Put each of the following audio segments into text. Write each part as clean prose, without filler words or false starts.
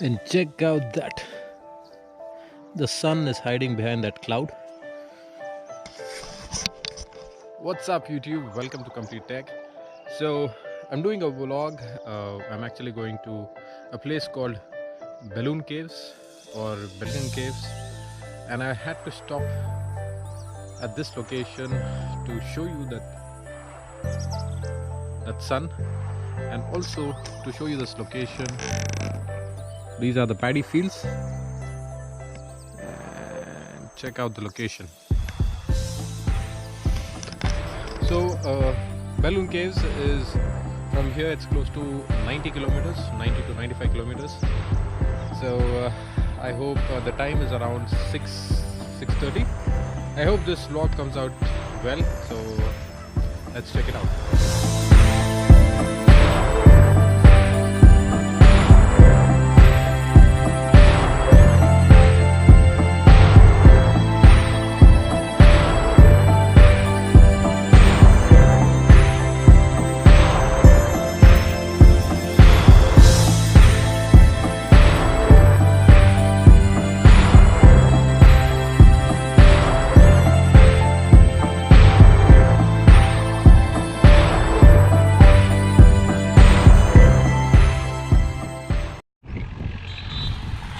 And check out that. The sun is hiding behind that cloud. What's up, YouTube? Welcome to Complete Tech. So, I'm doing a vlog. I'm actually going to a place called Belum Caves or Belgian Caves, and I had to stop at this location to show you that sun, and also to show you this location. These are the paddy fields, and check out the location. So Belum Caves is from here, it's close to 90 kilometers, 90 to 95 kilometers. So I hope the time is around 6:30. I hope this vlog comes out well, so let's check it out.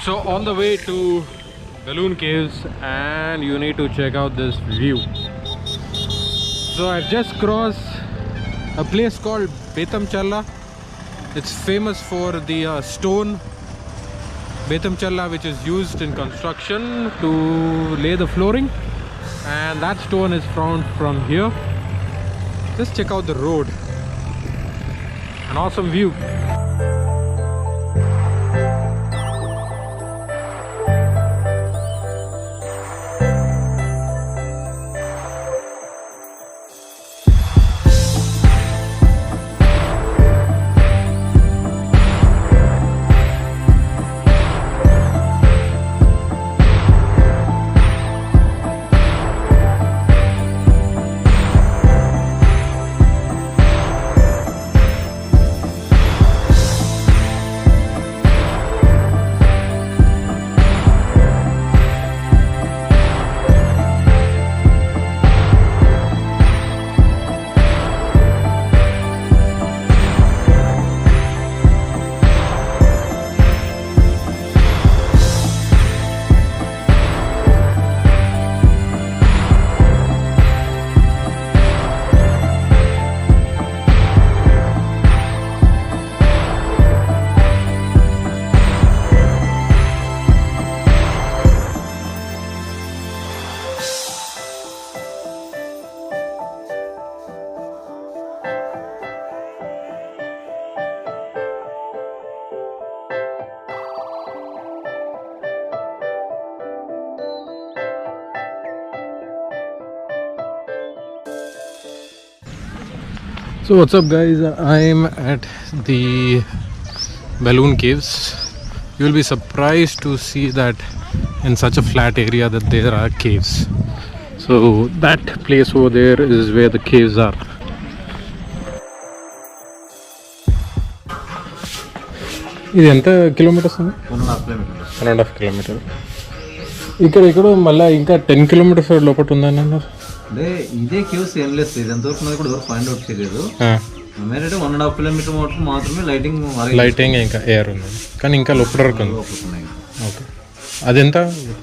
So on the way to Belum Caves, and you need to check out this view. So I've just crossed a place called Betam Challa. It's famous for the stone Betam Challa, which is used in construction to lay the flooring, and that stone is found from here. Just check out the road. An awesome view. So what's up, guys? I'm at the Belum Caves. You'll be surprised to see that in such a flat area that there are caves. So that place over there is where the caves are. ఇది ఎంత kilometres ఉంది? 1.5 kilometre. ఇక్కడ మళ్ళీ ఇంకా 10 kilometres లోపల ఉందని అన్నారు. అంటే ఇదే కేవ్స్ ఏం లేదు, ఇది ఎంతవరకు ఉన్నది కూడా ఎవరు ఫైండ్ అవుట్ చేయలేదు. మేమైతే 1.5 కిలోమీటర్ మాత్రమే లైటింగ్ ఇంకా ఎయిర్ ఉంది, కానీ ఇంకా లోపల వరకు ఉంది. ఓకే, అదెంత?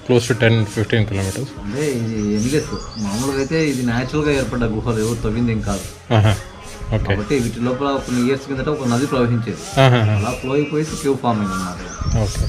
Close to 10-15 kilometres. అంటే ఇది ఏం లేదు, మామూలుగా అయితే ఇది న్యాచురల్గా ఏర్పడ్డ గుహలు, ఎవరు తవ్వింది ఏం కాదు. కాబట్టి వీటి లోపల కొన్ని ఇయర్స్ కిందట ఒక నది ప్రవహించేది, అలా ఫ్లో అయిపోయి కేవ్ ఫామ్ అయింది అన్నమాట. Okay.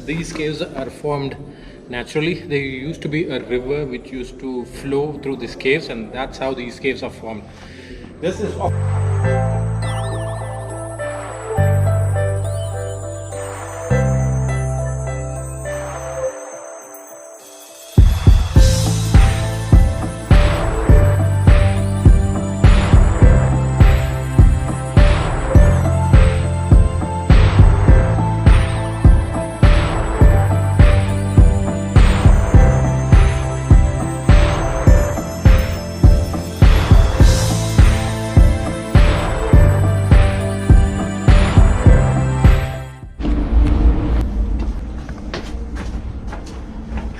these caves are formed naturally. There used to be a river which used to flow through these caves, and that's how these caves are formed. This is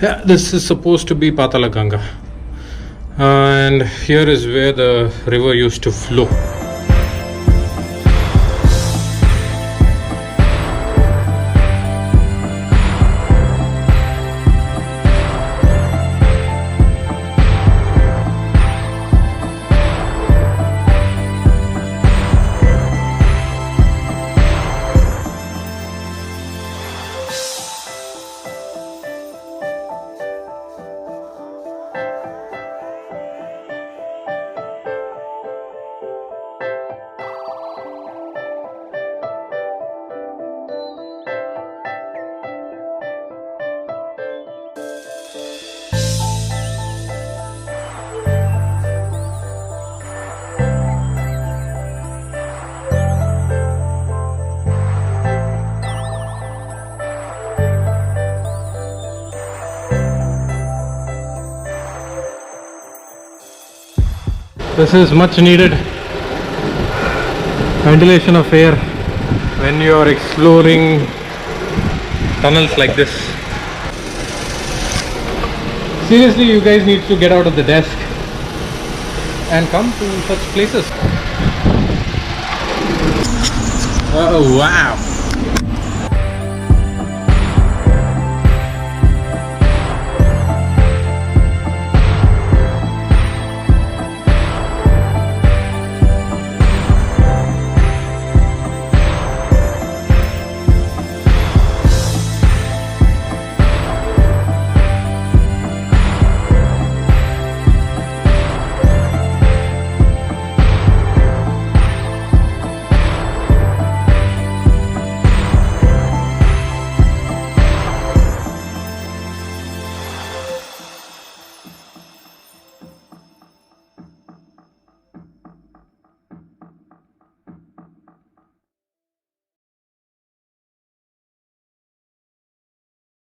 yeah, this is supposed to be Patala Ganga, and here is where the river used to flow. This is much needed ventilation of air when you are exploring tunnels like this. Seriously, you guys need to get out of the desk and come to such places. Oh wow!